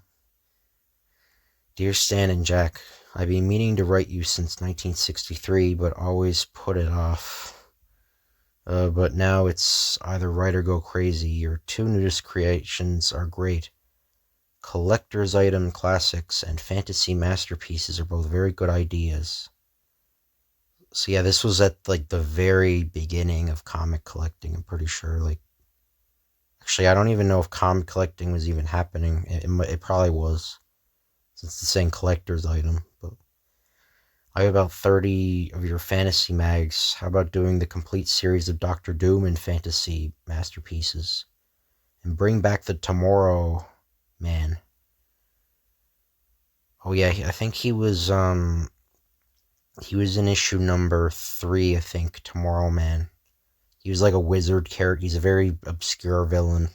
Dear Stan and Jack, I've been meaning to write you since 1963, but always put it off. But now it's either write or go crazy. Your two newest creations are great. Collector's item classics and fantasy masterpieces are both very good ideas. So yeah, this was at like the very beginning of comic collecting, I'm pretty sure. Like, actually, I don't even know if comic collecting was even happening. It probably was, since it's saying collector's item. But I have about 30 of your fantasy mags. How about doing the complete series of Doctor Doom and fantasy masterpieces? And bring back the Tomorrow Man. Oh yeah, I think he was in issue number 3, I think, Tomorrow Man. He was like a wizard character. He's a very obscure villain.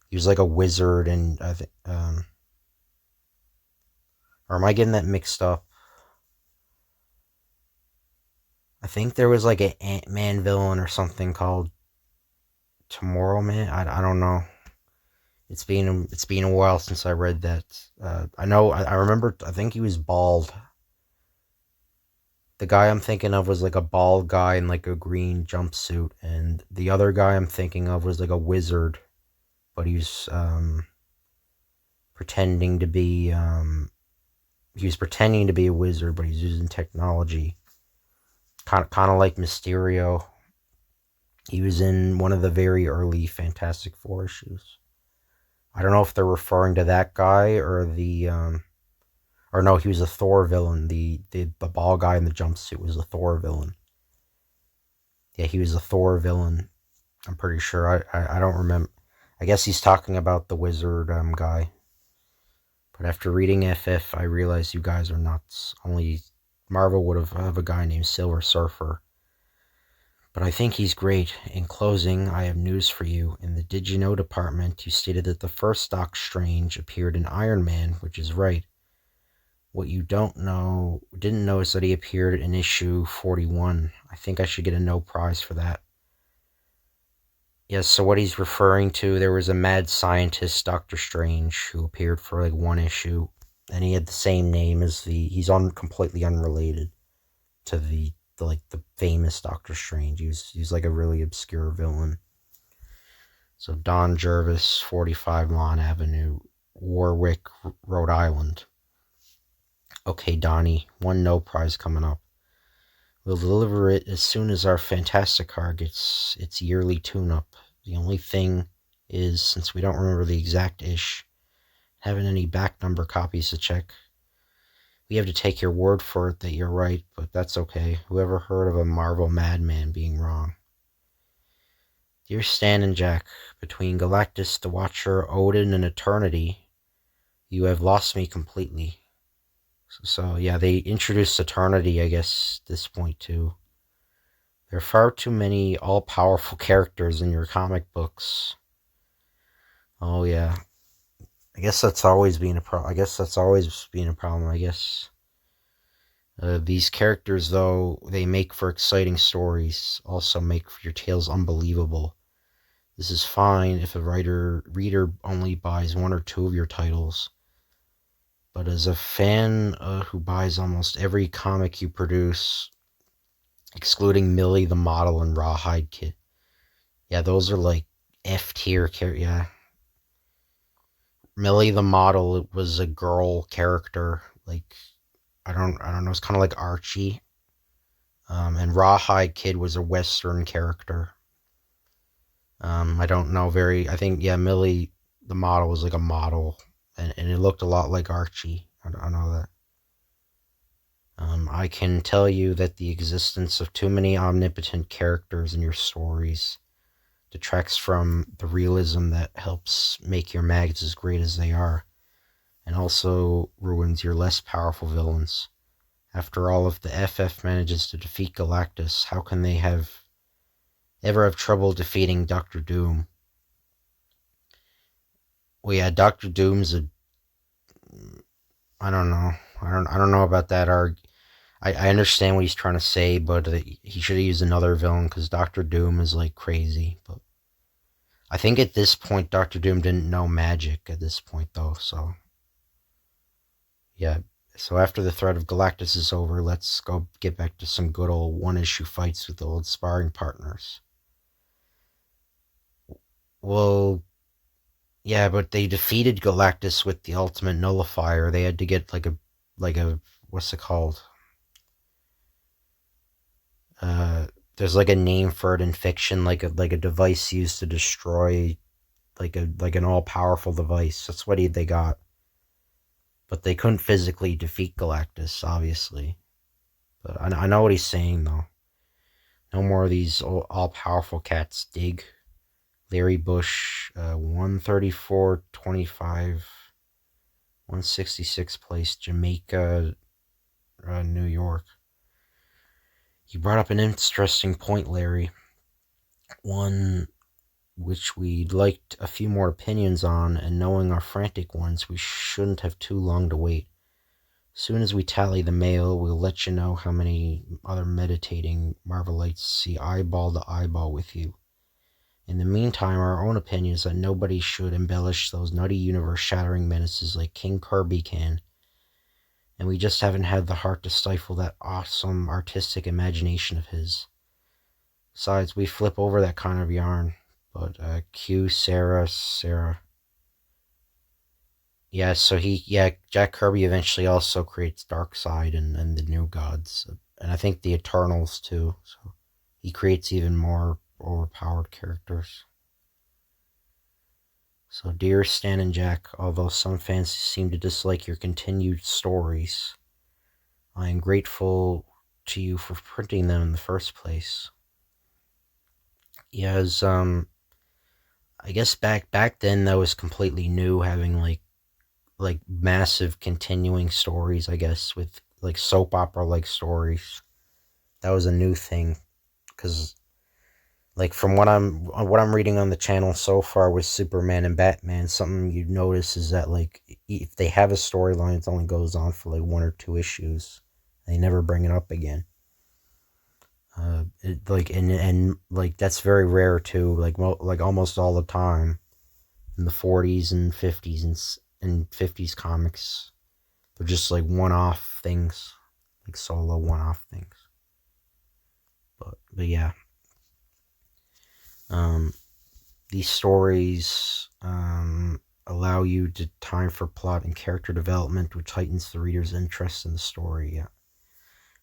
He was like a wizard, and I think, or am I getting that mixed up? I think there was like an Ant-Man villain or something called Tomorrow Man. I don't know. It's been a while since I read that. I know, I remember, I think he was bald. The guy I'm thinking of was like a bald guy in like a green jumpsuit, and the other guy I'm thinking of was like a wizard, but he was pretending to be he was pretending to be a wizard, but he's using technology, kind of like Mysterio. He was in one of the very early Fantastic Four issues. I don't know if they're referring to that guy or the or no, he was a Thor villain. The bald guy in the jumpsuit was a Thor villain. Yeah, he was a Thor villain. I'm pretty sure. I don't remember. I guess he's talking about the wizard guy. But after reading FF, I realized you guys are nuts. Only Marvel would have a guy named Silver Surfer. But I think he's great. In closing, I have news for you. In the Did You Know department, you stated that the first Doc Strange appeared in Iron Man, which is right. What you didn't know is that he appeared in issue 41. I think I should get a no prize for that. Yes, so what he's referring to, there was a mad scientist, Dr. Strange, who appeared for like one issue, and he had the same name as he's completely unrelated to the famous Doctor Strange. He's like a really obscure villain. So Don Jervis, 45 Lawn Avenue, Warwick, Rhode Island. Okay, Donnie, one no prize coming up. We'll deliver it as soon as our Fantastic Car gets its yearly tune-up. The only thing is, since we don't remember the exact ish, haven't any back number copies to check. We have to take your word for it that you're right, but that's okay. Whoever heard of a Marvel madman being wrong? Dear Stan and Jack, between Galactus, the Watcher, Odin, and Eternity, you have lost me completely. So yeah, they introduced Eternity, I guess, at this point too. There are far too many all-powerful characters in your comic books. Oh yeah, I guess that's always been a problem. I guess these characters, though they make for exciting stories, also make your tales unbelievable. This is fine if a reader only buys one or two of your titles, but as a fan who buys almost every comic you produce, excluding Millie the Model and Rawhide Kid, yeah, those are like F tier characters. Yeah, Millie the Model was a girl character, like I don't know, it's kind of like Archie. And Rawhide Kid was a Western character. I don't know very. I think yeah, Millie the Model was like a model, and it looked a lot like Archie. I know that. I can tell you that the existence of too many omnipotent characters in your stories detracts from the realism that helps make your mags as great as they are, and also ruins your less powerful villains. After all, if the FF manages to defeat Galactus, how can they ever have trouble defeating Doctor Doom? Well, yeah, Doctor Doom's a. I don't know. I don't know about that. I understand what he's trying to say, but he should have used another villain because Doctor Doom is like crazy. But I think at this point, Doctor Doom didn't know magic at this point, though. So yeah. So after the threat of Galactus is over, let's go get back to some good old one-issue fights with the old sparring partners. Well, yeah, but they defeated Galactus with the ultimate nullifier. They had to get like a what's it called? Uh, there's like a name for it in fiction, like a device used to destroy like an all powerful device. That's what they got. But they couldn't physically defeat Galactus, obviously. But I know what he's saying though. No more of these all powerful cats. Dig. Larry Bush, 134.25, 166th place, Jamaica, New York. You brought up an interesting point, Larry. One which we'd liked a few more opinions on, and knowing our frantic ones, we shouldn't have too long to wait. Soon as we tally the mail, we'll let you know how many other meditating Marvelites see eyeball to eyeball with you. In the meantime, our own opinion is that nobody should embellish those nutty universe-shattering menaces like King Kirby can, and we just haven't had the heart to stifle that awesome artistic imagination of his. Besides, we flip over that kind of yarn. But Q Sarah. Yeah, so Jack Kirby eventually also creates Darkseid and the New Gods, and I think the Eternals too. So he creates even more overpowered characters. So, dear Stan and Jack, although some fans seem to dislike your continued stories, I am grateful to you for printing them in the first place. Yes, I guess back then that was completely new, having like massive continuing stories, I guess, with like soap opera like stories. That was a new thing, because like from what I'm reading on the channel so far with Superman and Batman, something you notice is that like if they have a storyline, it only goes on for like one or two issues. They never bring it up again. And like that's very rare too. Like almost all the time in the 40s and 50s and 50s comics, they're just like one-off things, like solo one-off things. But yeah, um, these stories allow you to time for plot and character development, which heightens the reader's interest in the story. Yeah.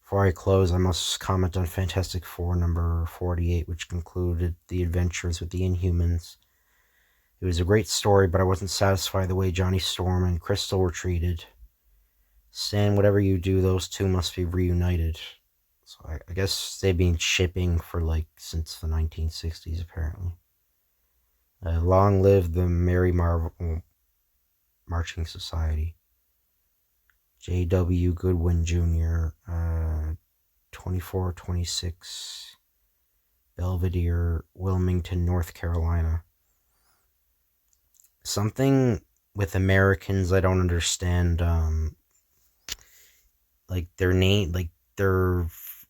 Before I close, I must comment on Fantastic Four number 48, which concluded the adventures with the Inhumans. It was a great story, but I wasn't satisfied the way Johnny Storm and Crystal were treated. Stan, whatever you do, those two must be reunited. So I guess they've been shipping for like since the 1960s, apparently. Long live the Merry Marching Society. J.W. Goodwin Jr., 2426 Belvedere, Wilmington, North Carolina. Something with Americans I don't understand, like their name, like their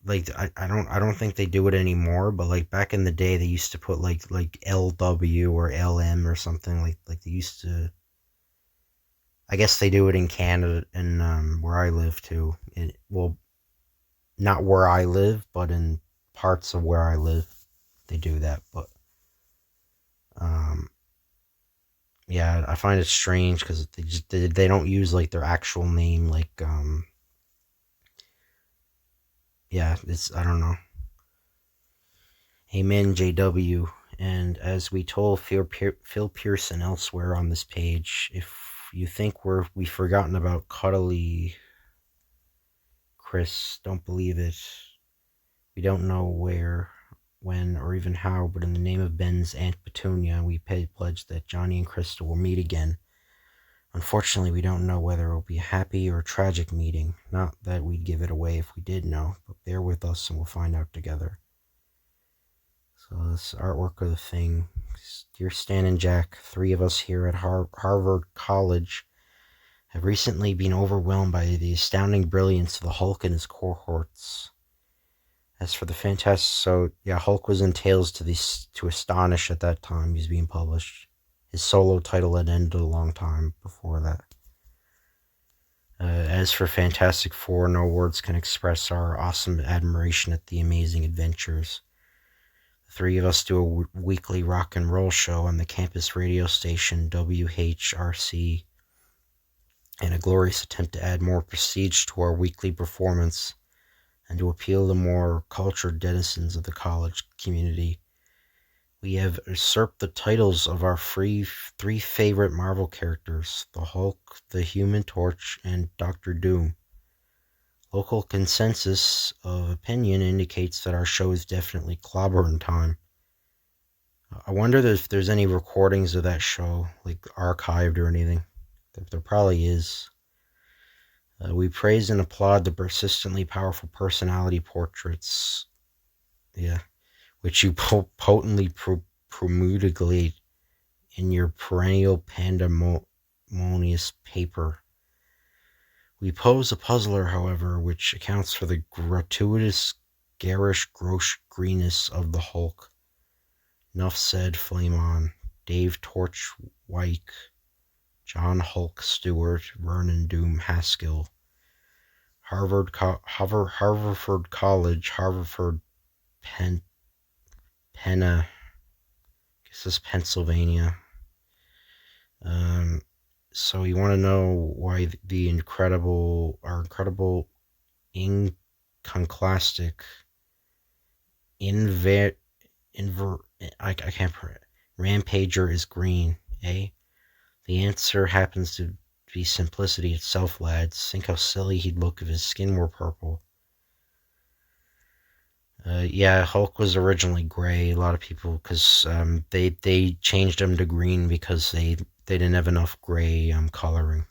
I don't think they do it anymore, but like back in the day they used to put like LW or LM or something, like they used to. I guess they do it in Canada and where I live too. Well, not where I live, but in parts of where I live, they do that. But um, yeah, I find it strange because they don't use like their actual name. Like yeah, it's I don't know. Amen, JW. And as we told Phil Pearson elsewhere on this page, if you think we've forgotten about cuddly Chris, don't believe it. We don't know where, when, or even how, but in the name of Ben's Aunt Petunia, we pledge that Johnny and Krista will meet again. Unfortunately, we don't know whether it will be a happy or a tragic meeting. Not that we'd give it away if we did know, but bear with us and we'll find out together. So this artwork of the thing. Dear Stan and Jack, three of us here at Harvard College have recently been overwhelmed by the astounding brilliance of the Hulk and his cohorts. As for the fantastic, so yeah, Hulk was in Tales to Astonish at that time. He's being published. His solo title had ended a long time before that. As for Fantastic Four, no words can express our awesome admiration at the amazing adventures. The three of us do a weekly rock and roll show on the campus radio station WHRC, in a glorious attempt to add more prestige to our weekly performance and to appeal to more cultured denizens of the college community. We have usurped the titles of our three favorite Marvel characters, the Hulk, the Human Torch, and Doctor Doom. Local consensus of opinion indicates that our show is definitely clobbering time. I wonder if there's any recordings of that show, like archived or anything. There probably is. We praise and applaud the persistently powerful personality portraits, yeah, which you potently promulgate in your perennial pandemonious paper. We pose a puzzler, however, which accounts for the gratuitous, garish greenness of the Hulk. Nuff said, flame on. Dave Torch White, John Hulk Stewart, Vernon Doom Haskell. Haverford College, Haverford, Penna, I guess this is Pennsylvania. So you want to know why the incredible iconoclastic I can't Rampager is green, eh? The answer happens to be simplicity itself, lads. Think how silly he'd look if his skin were purple. Yeah, Hulk was originally gray. A lot of people, because they changed him to green because they didn't have enough gray coloring.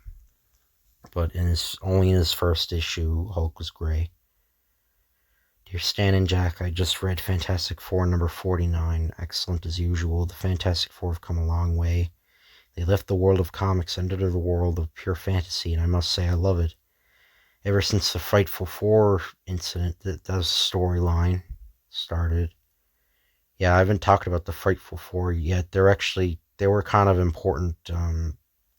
But only in his first issue, Hulk was gray. Dear Stan and Jack, I just read Fantastic Four number 49. Excellent as usual. The Fantastic Four have come a long way. They left the world of comics and entered the world of pure fantasy, and I must say I love it. Ever since the Frightful Four incident, that storyline started. Yeah, I haven't talked about the Frightful Four yet. They were kind of important.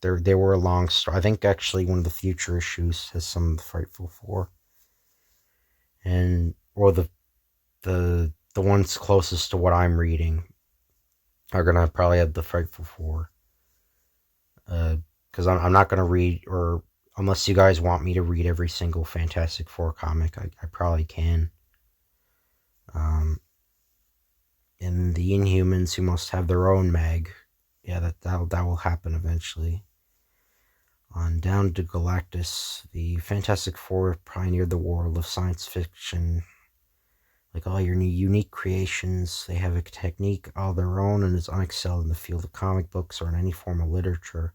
They were a long story. I think actually one of the future issues has some of the Frightful Four, or the ones closest to what I'm reading are gonna probably have the Frightful Four. Because I'm not gonna read, or unless you guys want me to read every single Fantastic Four comic, I probably can. And the Inhumans, who must have their own mag, yeah, that will happen eventually. On down to Galactus, the Fantastic Four pioneered the world of science fiction. Like all your new unique creations, they have a technique all their own and is unexcelled in the field of comic books or in any form of literature.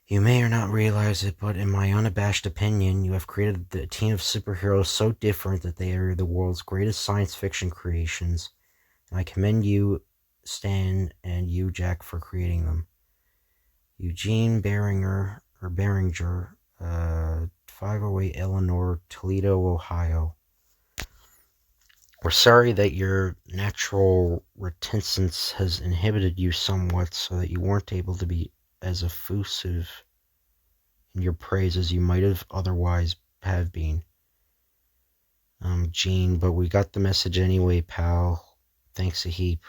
You may or not realize it, but in my unabashed opinion, you have created a team of superheroes so different that they are the world's greatest science fiction creations, and I commend you, Stan, and you, Jack, for creating them. Eugene Beringer, 508 Eleanor, Toledo, Ohio. We're sorry that your natural reticence has inhibited you somewhat so that you weren't able to be as effusive in your praise as you might have otherwise have been. Gene, but we got the message anyway, pal. Thanks a heap.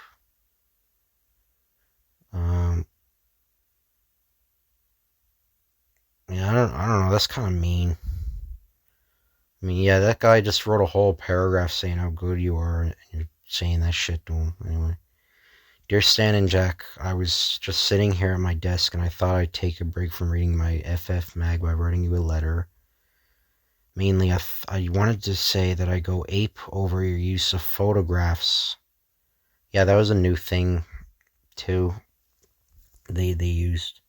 Yeah, I don't know. That's kind of mean. I mean, yeah, that guy just wrote a whole paragraph saying how good you are, and you're saying that shit to him. Anyway, dear Stan and Jack, I was just sitting here at my desk, and I thought I'd take a break from reading my FF mag by writing you a letter. Mainly, I wanted to say that I go ape over your use of photographs. Yeah, that was a new thing too. They used,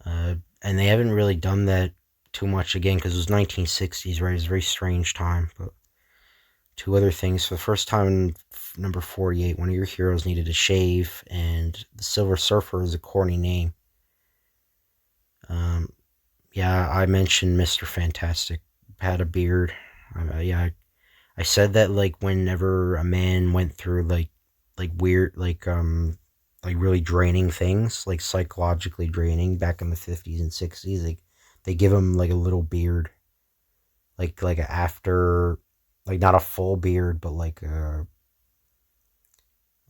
and they haven't really done that too much again because it was 1960s, right? It was a very strange time. But two other things. For the first time in number 48, one of your heroes needed a shave, and the Silver Surfer is a corny name. Yeah, I mentioned Mr. Fantastic had a beard. Yeah, I said that like whenever a man went through like weird like really draining things, like psychologically draining back in the 50s and 60s, they give him like a little beard, like after, like not a full beard, but like a,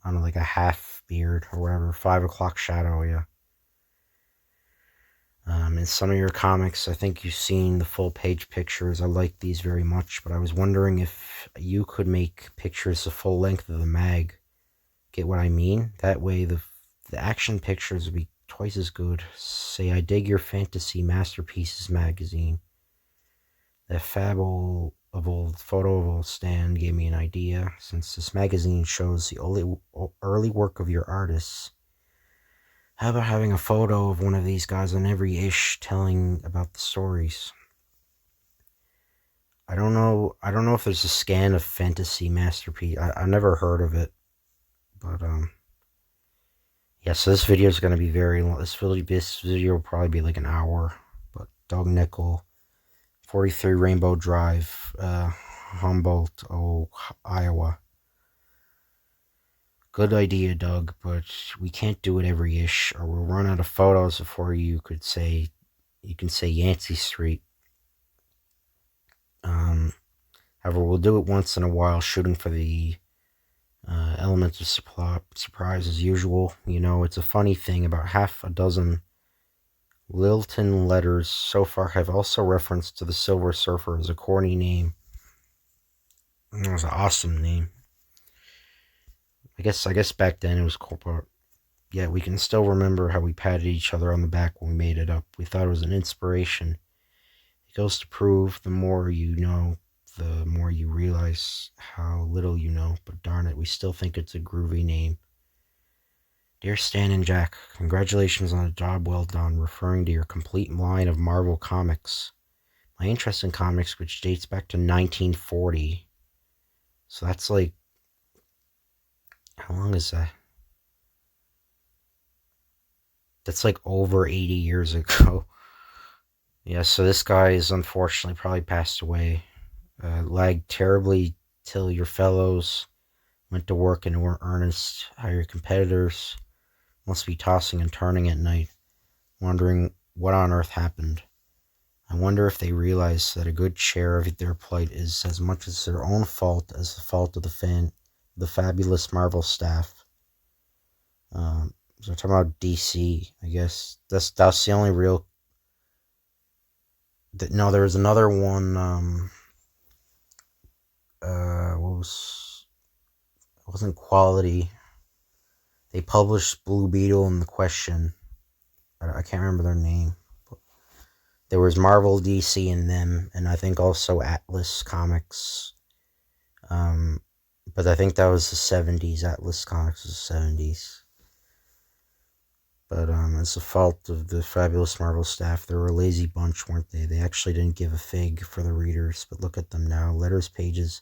I don't know, like a half beard or whatever. 5 o'clock shadow, yeah. In some of your comics, I think you've seen the full page pictures. I like these very much, but I was wondering if you could make pictures the full length of the mag. Get what I mean? That way the action pictures would be twice as good. Say, I dig your fantasy masterpieces magazine. That fable of old photo of old Stan gave me an idea. Since this magazine shows the early work of your artists, how about having a photo of one of these guys on every ish telling about the stories? I don't know if there's a scan of fantasy masterpiece. I've never heard of it, but yeah. So this video is gonna be very long. This video will probably be like an hour. But Doug Nickel, 43 Rainbow Drive, Humboldt, Iowa. Good idea, Doug, but we can't do it every ish, or we'll run out of photos before you can say Yancey Street. However, we'll do it once in a while, shooting for the elements of surprise as usual. You know, it's a funny thing, about half a dozen Lilton letters so far have also referenced to the Silver Surfer as a corny name. It was an awesome name. I guess back then it was cool, but yeah, we can still remember how we patted each other on the back when we made it up. We thought it was an inspiration. It goes to prove the more you know, the more you realize how little you know, but darn it, we still think it's a groovy name. Dear Stan and Jack, congratulations on a job well done, referring to your complete line of Marvel comics. My interest in comics, which dates back to 1940. So that's like, how long is that? That's like over 80 years ago. Yeah, so this guy is unfortunately probably passed away. Lagged terribly till your fellows went to work in earnest, how your competitors must be tossing and turning at night, wondering what on earth happened. I wonder if they realize that a good share of their plight is as much as their own fault as the fault of the fabulous Marvel staff. So talking about DC, I guess that's the only real. No, there was another one. What was? It wasn't Quality. They published Blue Beetle and The Question. I can't remember their name. But there was Marvel, DC, and them, and I think also Atlas Comics. But I think that was the 70s. Atlas Comics was the 70s. But it's the fault of the fabulous Marvel staff. They were a lazy bunch, weren't they? They actually didn't give a fig for the readers. But look at them now. Letters, pages,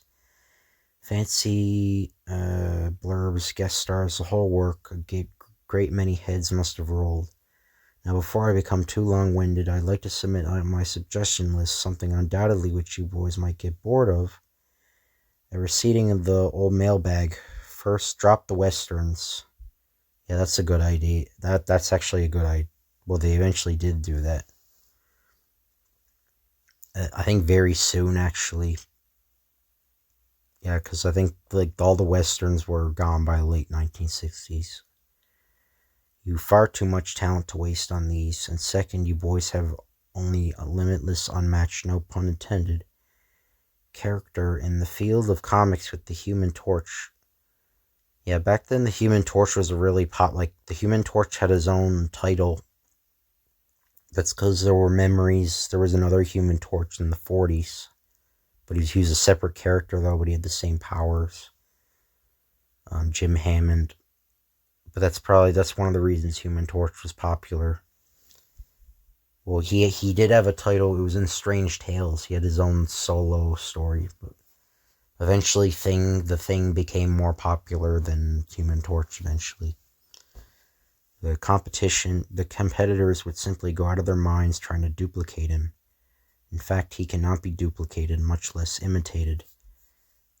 fancy blurbs, guest stars, the whole work. A great many heads must have rolled. Now, before I become too long-winded, I'd like to submit on my suggestion list something undoubtedly which you boys might get bored of. A reseating of the old mailbag. First, drop the westerns. Yeah, that's a good idea. That's actually a good idea. Well, they eventually did do that. I think very soon, actually. Yeah, because I think like all the westerns were gone by the late 1960s. You far too much talent to waste on these. And second, you boys have only a limitless, unmatched, no pun intended, character in the field of comics with the Human Torch. Yeah, back then the Human Torch was a really like the Human Torch had his own title. That's because there were memories. There was another Human Torch in the 40s, but he was a separate character though, but he had the same powers. Jim Hammond. But that's one of the reasons Human Torch was popular. Well, he did have a title. It was in Strange Tales. He had his own solo story, but eventually the Thing became more popular than Human Torch eventually. The competitors would simply go out of their minds trying to duplicate him. In fact, he cannot be duplicated, much less imitated.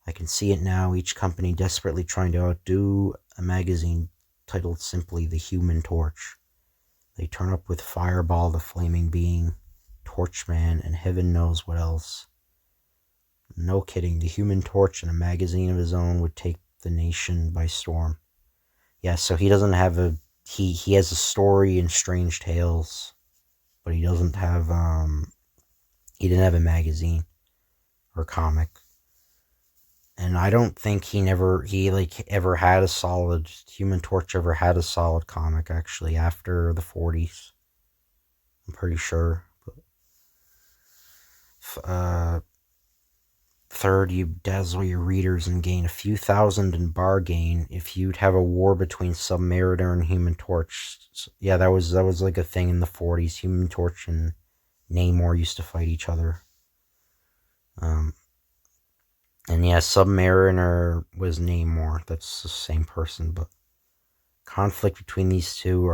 I can see it now, each company desperately trying to outdo a magazine titled simply The Human Torch. They turn up with Fireball the Flaming Being, Torchman, and heaven knows what else. No kidding, the Human Torch in a magazine of his own would take the nation by storm. Yeah, so he doesn't have he has a story in Strange Tales, but he doesn't have he didn't have a magazine or comic. And I don't think he ever had a solid Human Torch ever had a solid comic actually after the 40s. I'm pretty sure. Third, you dazzle your readers and gain a few thousand in bargain if you'd have a war between Submariner and Human Torch. Yeah, that was like a thing in the 40s. Human Torch and Namor used to fight each other. And yeah, Submariner was Namor. That's the same person, but conflict between these two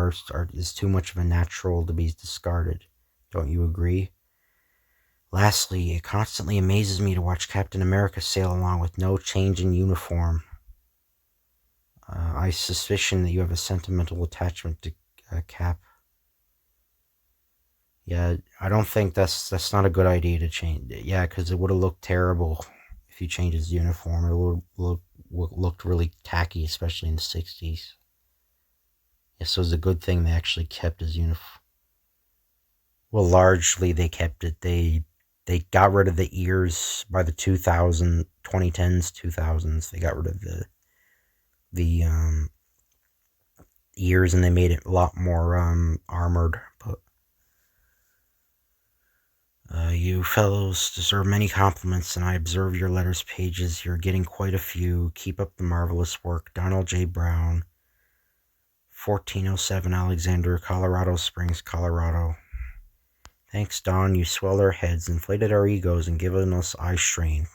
is too much of a natural to be discarded. Don't you agree? Lastly, it constantly amazes me to watch Captain America sail along with no change in uniform. I suspicion that you have a sentimental attachment to Cap. Yeah, I don't think that's not a good idea to change. Yeah, because it would have looked terrible if you changed his uniform. It would looked really tacky, especially in the 60s. Yeah, so it's a good thing they actually kept his uniform. Well, largely they kept it. They got rid of the ears by the 2010s, 2000s. They got rid of the ears and they made it a lot more armored. But you fellows deserve many compliments, and I observe your letters pages. You're getting quite a few. Keep up the marvelous work. Donald J. Brown, 1407 Alexander, Colorado Springs, Colorado. Thanks, Don. You swell our heads, inflated our egos, and given us eye strain.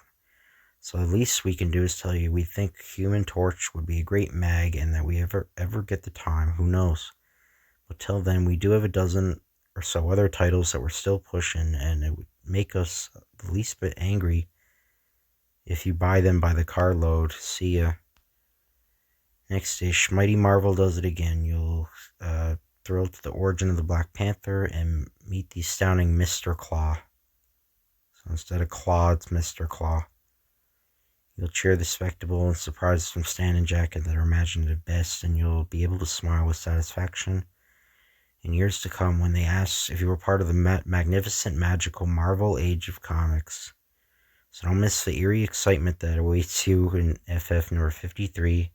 So the least we can do is tell you we think Human Torch would be a great mag, and that we ever get the time. Who knows? But till then, we do have a dozen or so other titles that we're still pushing, and it would make us the least bit angry if you buy them by the carload. See ya. Next ish, Mighty Marvel does it again. You'll thrill to the origin of the Black Panther and meet the astounding Mr. Claw. So instead of Claw, it's Mr. Claw. You'll cheer the spectacle and surprises from Stan and Jack that are imaginative best, and you'll be able to smile with satisfaction in years to come when they ask if you were part of the magnificent, magical Marvel age of comics. So don't miss the eerie excitement that awaits you in FF number 53.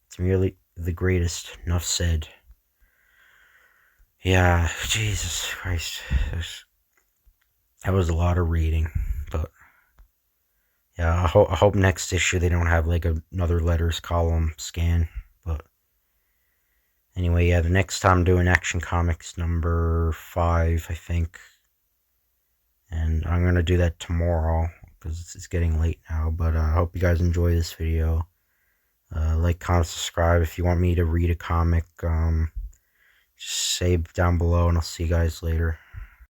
It's merely the greatest. Enough said. Yeah, Jesus Christ. That was a lot of reading, but yeah, I hope next issue they don't have like another letters column scan, but Anyway, yeah, the next time I'm doing Action Comics number 5, I think. And I'm going to do that tomorrow because it's getting late now. But I hope you guys enjoy this video. Like, comment, subscribe. If you want me to read a comic, just say down below, and I'll see you guys later.